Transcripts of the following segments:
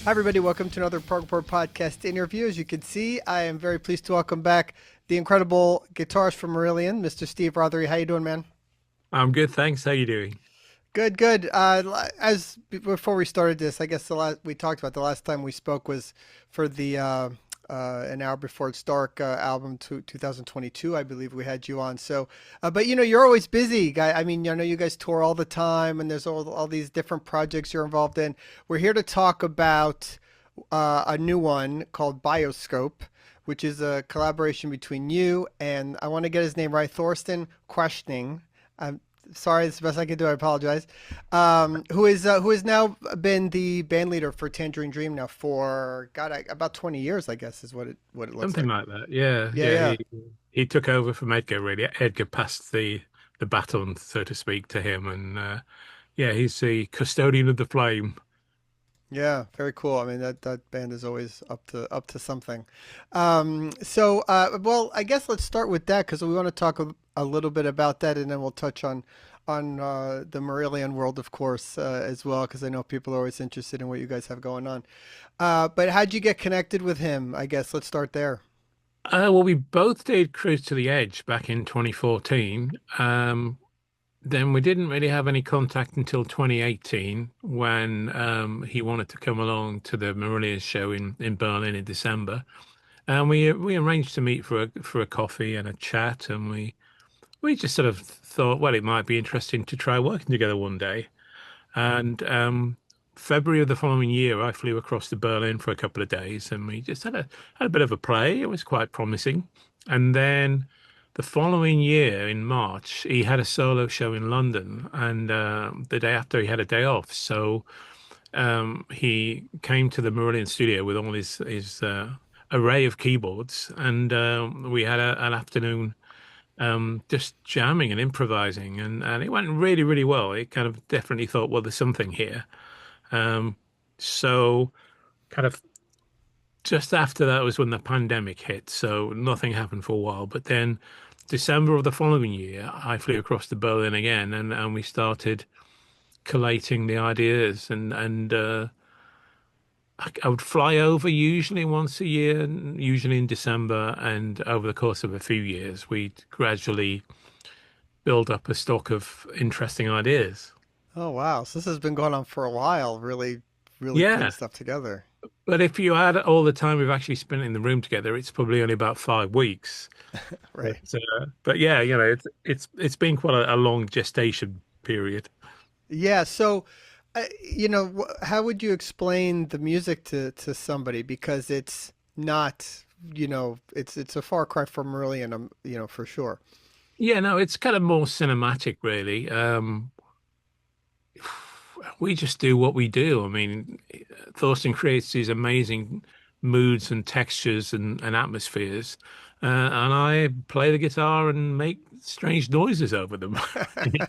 Hi, everybody. Welcome to another Prog podcast interview. As you can see, I am very pleased to welcome back the incredible guitarist from Marillion, Mr. Steve Rothery. How you doing, man? I'm good, thanks. How you doing? Good, good. As before we started this, I guess the last we talked about the last time we spoke was for the An Hour Before It's Dark album 2022. I believe we had you on. So, but you're always busy, guy. I mean, I know you guys tour all the time, and there's all these different projects you're involved in. We're here to talk about a new one called Bioscope, which is a collaboration between you and I want to get his name right, Thorsten Quaeschning. Sorry, it's the best I can do. I apologize. Who has now been the band leader for Tangerine Dream now for about 20 years, I guess, is what it looks Something like. like that. Yeah, Yeah, yeah. yeah, He took over from Edgar. Really, Edgar passed the baton, so to speak, to him, and yeah, he's the custodian of the flame. yeah. Very cool. I mean, that band is always up to something. Well, I guess let's start with that because we want to talk a little bit about that, and then we'll touch on the Marillion world, of course, as well, because I know people are always interested in what you guys have going on. But how'd you get connected with him? I guess let's start there. Well, we both did Cruise to the Edge back in 2014. Then we didn't really have any contact until 2018 when he wanted to come along to the Marillion show in Berlin in December, and we arranged to meet for a coffee and a chat, and we just sort of thought, well, it might be interesting to try working together one day. And February of the following year, I flew across to Berlin for a couple of days, and we just had a bit of a play. It was quite promising. And then the following year, in March, he had a solo show in London, and the day after, he had a day off. So he came to the Marillion studio with all his array of keyboards, and we had an afternoon just jamming and improvising, and it went really, really well. It kind of definitely thought, well, there's something here. Um, so kind of just after that was when the pandemic hit, so nothing happened for a while. But then December of the following year, I flew across to Berlin again, and we started collating the ideas, and I would fly over usually once a year, usually in December, and over the course of a few years, we'd gradually build up a stock of interesting ideas. Oh wow. So this has been going on for a while, really, really putting Yeah, stuff together. but if you add all the time we've actually spent in the room together, it's probably only about 5 weeks. But Right. but yeah, it's been quite a long gestation period. Yeah. So, how would you explain the music to somebody? Because it's not, it's a far cry from Marillion, for sure. Yeah, no, it's kind of more cinematic, really. We just do what we do. I mean, Thorsten creates these amazing moods and textures and atmospheres, and I play the guitar and make strange noises over them.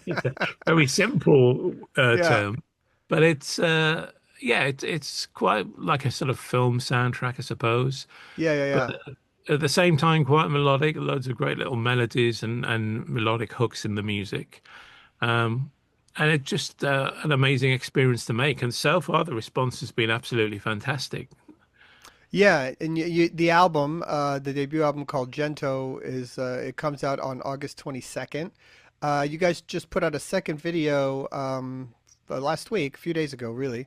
It's a very simple Yeah. term, but it's yeah, it's quite like a sort of film soundtrack, I suppose. Yeah. Yeah. But Yeah. at the same time, quite melodic. Loads of great little melodies and melodic hooks in the music. Um, and it's just an amazing experience to make. And so far, the response has been absolutely fantastic. Yeah, and the album, the debut album called Gento it comes out on August 22nd. You guys just put out a second video last week, a few days ago, really.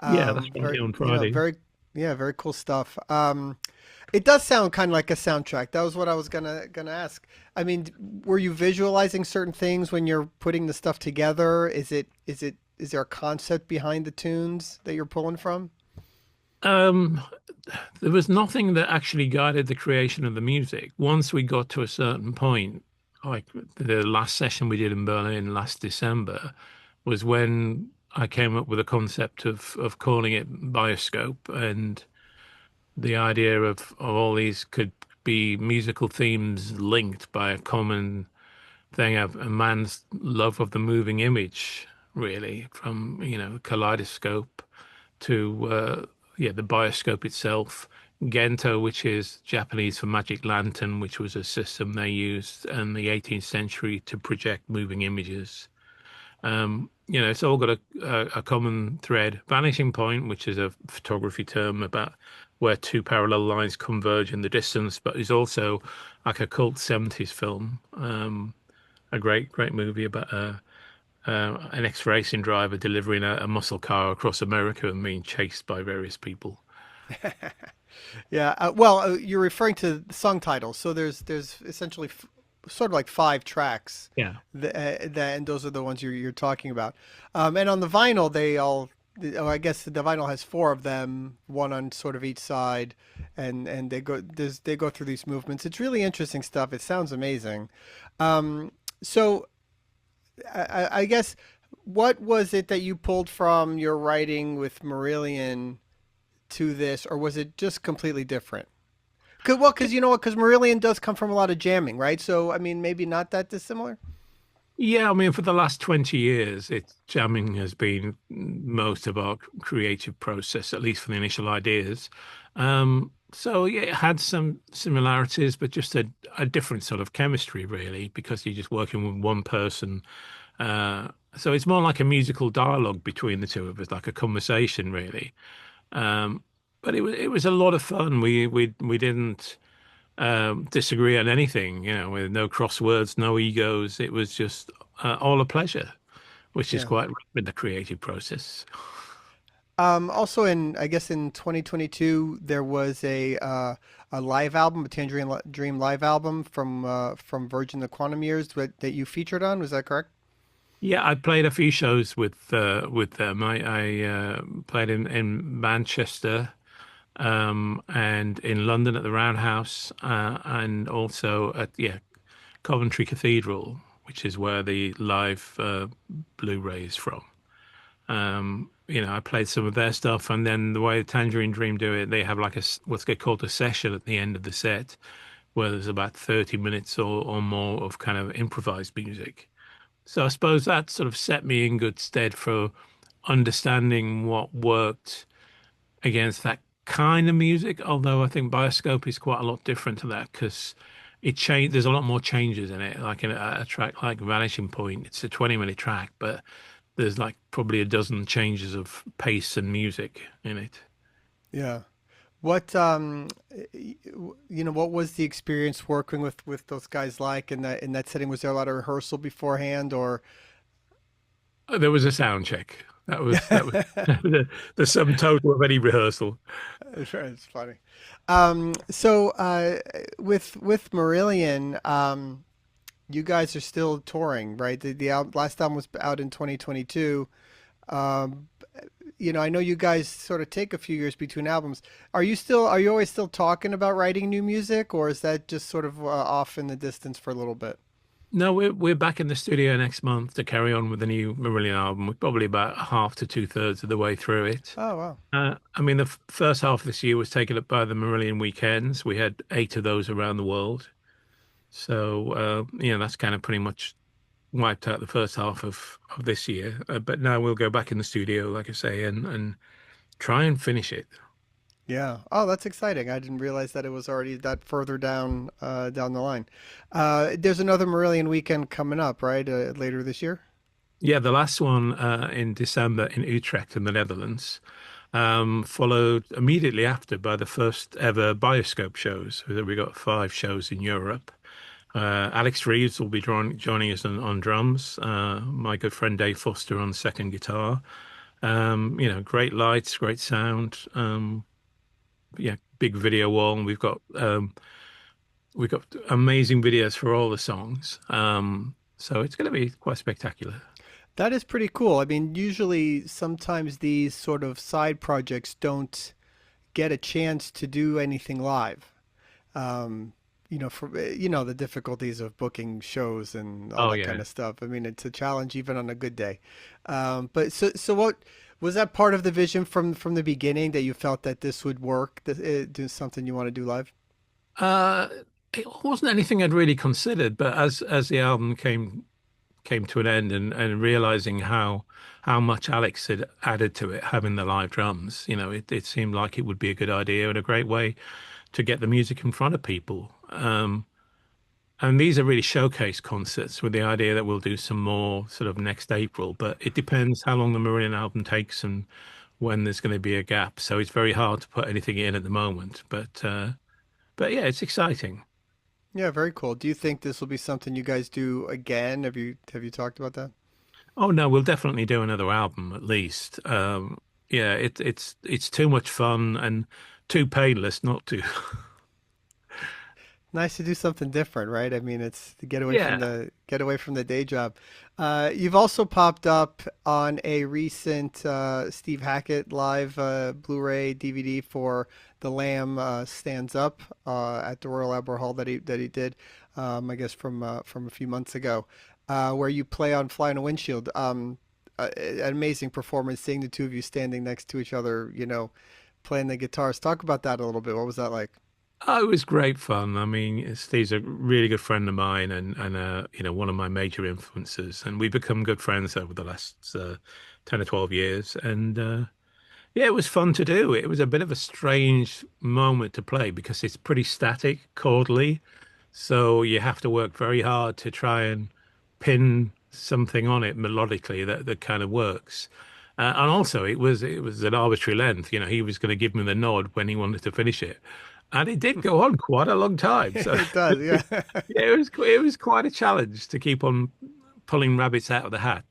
Yeah, that's Very, right on Friday. very, yeah, very cool stuff. It does sound kind of like a soundtrack. That was what I was gonna ask. I mean, were you visualizing certain things when you're putting the stuff together? Is there a concept behind the tunes that you're pulling from? Um, there was nothing that actually guided the creation of the music. Once we got to a certain point, like the last session we did in Berlin last December, was when I came up with a concept of calling it Bioscope, and the idea of all these could be musical themes linked by a common thing of a man's love of the moving image, really, from, kaleidoscope to yeah, the bioscope itself. Gento, which is Japanese for magic lantern, which was a system they used in the 18th century to project moving images. It's all got a common thread. Vanishing point, which is a photography term about where two parallel lines converge in the distance, but is also like a cult 70s film. A great movie about an ex-racing driver delivering a muscle car across America and being chased by various people. Yeah. Well, you're referring to the song titles. So there's essentially sort of like five tracks, Yeah. and those are the ones you're talking about. And on the vinyl, they all. Oh, I guess the vinyl has four of them, one on sort of each side, and they go through these movements. It's really interesting stuff. It sounds amazing. Um, so I guess what was it that you pulled from your writing with Marillion to this, or was it just completely different? Because you know what? Because Marillion does come from a lot of jamming, right? So I mean, maybe not that dissimilar. Yeah, I mean, for the last 20 years, jamming has been most of our creative process, at least for the initial ideas. So yeah, it had some similarities, but just a different sort of chemistry, really, because you're just working with one person. So it's more like a musical dialogue between the two of us, like a conversation, really. Um, but it was a lot of fun. We didn't disagree on anything, with no crosswords, no egos. It was just all a pleasure, which is Yeah. quite rare in the creative process. Also, I guess in 2022 there was a live album, a Dream live album from Virgin the Quantum Years that you featured on. Was that correct? Yeah, I played a few shows with them. I played in Manchester, and in London at the Roundhouse, and also at Coventry Cathedral, which is where the live Blu-ray is from. I played some of their stuff, and then the way Tangerine Dream do it, they have like what's called a session at the end of the set, where there's about 30 minutes or more of kind of improvised music. So I suppose that sort of set me in good stead for understanding what worked against that kind of music. Although I think Bioscope is quite a lot different to that because it changed. There's a lot more changes in it. Like in a track like Vanishing Point, it's a 20-minute track, but there's like probably a dozen changes of pace and music in it. Yeah. What what was the experience working with those guys like in that setting? Was there a lot of rehearsal beforehand, or There was a sound check. That was the sum total of any rehearsal. it's funny. So with Marillion, you guys are still touring, right? Last album was out in 2022. Um, I know you guys sort of take a few years between albums. Are you always still talking about writing new music, or is that just sort of off in the distance for a little bit? No, we're back in the studio next month to carry on with the new Marillion album. We're probably about half to two-thirds of the way through it. Oh, wow. I mean, the first half of this year was taken up by the Marillion weekends. We had 8 of those around the world. So, that's kind of pretty much wiped out the first half of this year. But now we'll go back in the studio, like I say, and try and finish it. Yeah. Oh, that's exciting. I didn't realize that it was already that further down the line. There's another Marillion weekend coming up, right? Later this year. Yeah, the last one in December in Utrecht in the Netherlands, followed immediately after by the first ever Bioscope shows. We got 5 shows in Europe. Alex Reeves will be joining us on drums. My good friend Dave Foster on second guitar. Great lights, great sound. Yeah, big video wall, and we've got amazing videos for all the songs. So it's going to be quite spectacular. That is pretty cool. I mean, usually sometimes these sort of side projects don't get a chance to do anything live. For the difficulties of booking shows and all Oh that kind yeah. of stuff. I mean, it's a challenge even on a good day. But so what was that part of the vision from the beginning that you felt that this would work, that do something you want to do live? Uh, it wasn't anything I'd really considered, but as the album came to an end and realizing how much Alex had added to it, having the live drums, it seemed like it would be a good idea and a great way to get the music in front of people. And these are really showcase concerts with the idea that we'll do some more sort of next April, but it depends how long the Marillion album takes and when there's going to be a gap. So it's very hard to put anything in at the moment. But yeah, it's exciting. Yeah, very cool. Do you think this will be something you guys do again? Have you talked about that? Oh no, we'll definitely do another album at least. Yeah, it's too much fun and too painless not to. Nice to do something different, right? I mean, it's to Yeah, get away from the day job. You've also popped up on a recent Steve Hackett live Blu-ray DVD for The Lamb Stands Up at the Royal Albert Hall that he did, I guess from a few months ago, where you play on Fly on a Windshield. An amazing performance, seeing the two of you standing next to each other, playing the guitars. Talk about that a little bit. What was that like? oh, it was great fun. I mean, Steve's a really good friend of mine and you know, one of my major influences, and we've become good friends over the last 10 or 12 years. And yeah, it was fun to do. It was a bit of a strange moment to play because it's pretty static chordally. So you have to work very hard to try and pin something on it melodically that kind of works. And also, it was an arbitrary length. You know, he was going to give me the nod when he wanted to finish it, and it did go on quite a long time. So It does, yeah. yeah, it was quite a challenge to keep on pulling rabbits out of the hat.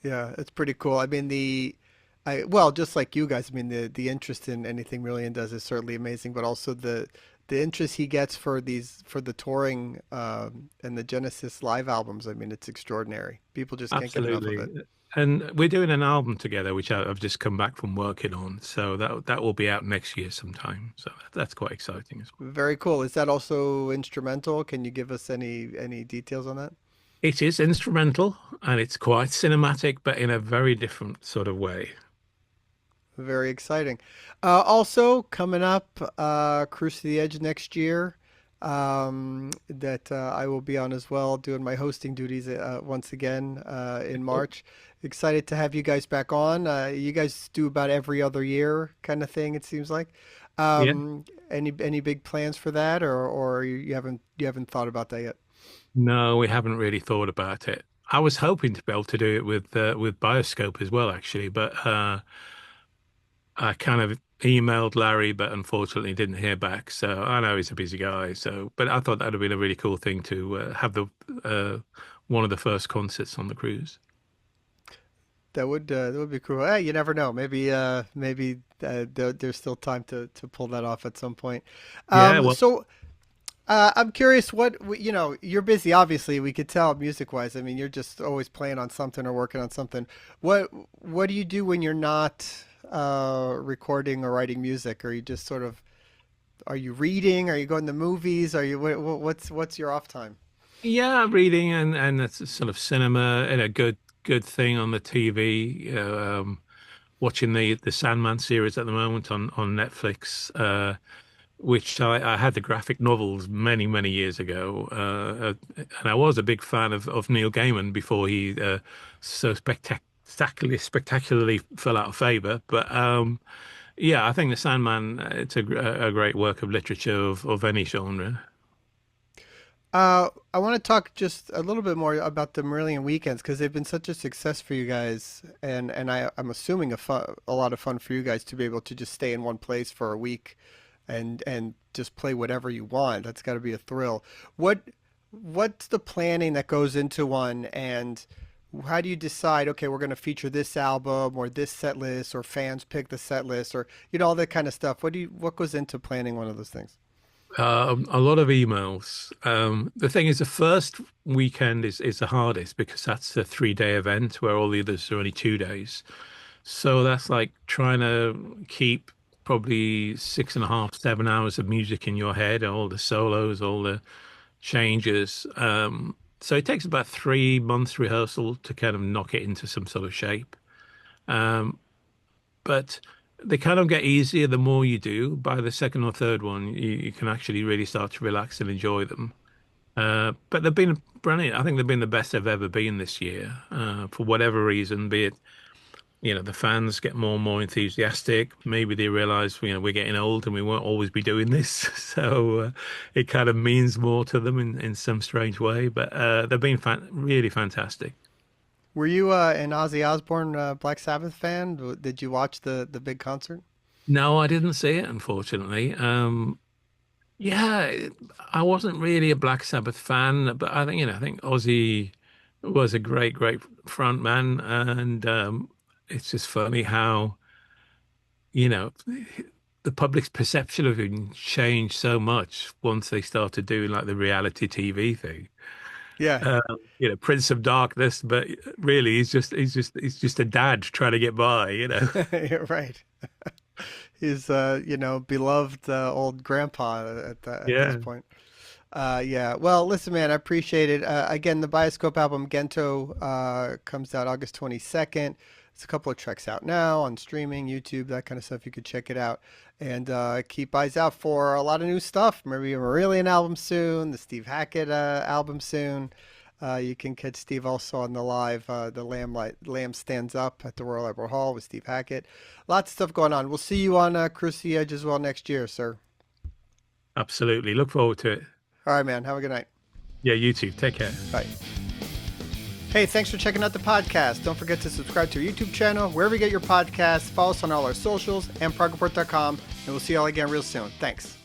Yeah, it's pretty cool. I mean, well, just like you guys, I mean, the interest in anything Marillion does is certainly amazing, but also the interest he gets for the touring and the Genesis live albums. I mean, it's extraordinary. People just can't get enough of Absolutely. it. And we're doing an album together, which I've just come back from working on. So that will be out next year sometime. So that's quite exciting as well. Very cool. Is that also instrumental? Can you give us any details on that? It is instrumental and it's quite cinematic, but in a very different sort of way. Very exciting. Also, coming up, Cruise to the Edge next year, that I will be on as well, doing my hosting duties once again in Cool. March. Excited to have you guys back on. You guys do about every other year kind of thing, it seems like. Yeah. Any big plans for that, or you haven't thought about that yet? No, we haven't really thought about it. I was hoping to be able to do it with Bioscope as well, actually, but I kind of emailed Larry, but unfortunately didn't hear back. So I know he's a busy guy. So, but I thought that would have been a really cool thing to have the one of the first concerts on the cruise. That would be cool. You never know. Maybe there's still time to pull that off at some point. Yeah, well, So I'm curious you're busy, obviously, we could tell music wise. I mean, you're just always playing on something or working on something. What do you do when you're not recording or writing music? Are you just sort of, are you reading? Are you going to movies? Are you, what's your off time? yeah, reading and that's sort of cinema and a good thing on the TV. You know, watching the Sandman series at the moment on Netflix. Which I had the graphic novels many years ago, and I was a big fan of Neil Gaiman before he so spectacularly fell out of favor. But yeah, I think the Sandman it's a great work of literature of any genre. I want to talk just a little bit more about the Marillion weekends because they've been such a success for you guys, and I'm assuming a lot of fun for you guys to be able to just stay in one place for a week, and just play whatever you want. That's got to be a thrill. What what's the planning that goes into one, and how do you decide? Okay, we're going to feature this album or this set list, or fans pick the set list, or all that kind of stuff. What goes into planning one of those things? A lot of emails. The thing is, the first weekend is the hardest because that's a 3 day event where all the others are only 2 days. So that's like trying to keep probably 6.5, 7 hours of music in your head, all the solos, all the changes. So it takes about 3 months rehearsal to kind of knock it into some sort of shape. Um, but they kind of get easier the more you do. By the second or third one, you can actually really start to relax and enjoy them. But they've been brilliant. I think they've been the best they've ever been this year, for whatever reason, be it the fans get more and more enthusiastic. Maybe they realize, we're getting old and we won't always be doing this. So it kind of means more to them in some strange way. But they've been really fantastic. Were you an Ozzy Osbourne Black Sabbath fan? Did you watch the big concert? No, I didn't see it, unfortunately. Yeah, I wasn't really a Black Sabbath fan, but I think Ozzy was a great, great front man, and it's just funny how, you know, the public's perception of him changed so much once they started doing like the reality TV thing. Yeah, Um, Prince of Darkness, but really he's just a dad trying to get by. you're right. He's beloved old grandpa at this Yeah, point. Yeah. Well, listen, man, I appreciate it. Again, the Bioscope album Gento comes out August 22nd. There's a couple of tracks out now on streaming, YouTube, that kind of stuff. You could check it out. And keep eyes out for a lot of new stuff. Maybe a Marillion album soon, the Steve Hackett album soon. You can catch Steve also on the live, the Lamb Stands Up at the Royal Albert Hall with Steve Hackett. Lots of stuff going on. We'll see you on Cruise the Edge as well next year, sir. absolutely. Look forward to it. All right, man. Have a good night. Yeah, you too. Take care. Bye. Hey, thanks for checking out the podcast. Don't forget to subscribe to our YouTube channel, wherever you get your podcasts. Follow us on all our socials and progreport.com. And we'll see you all again real soon. Thanks.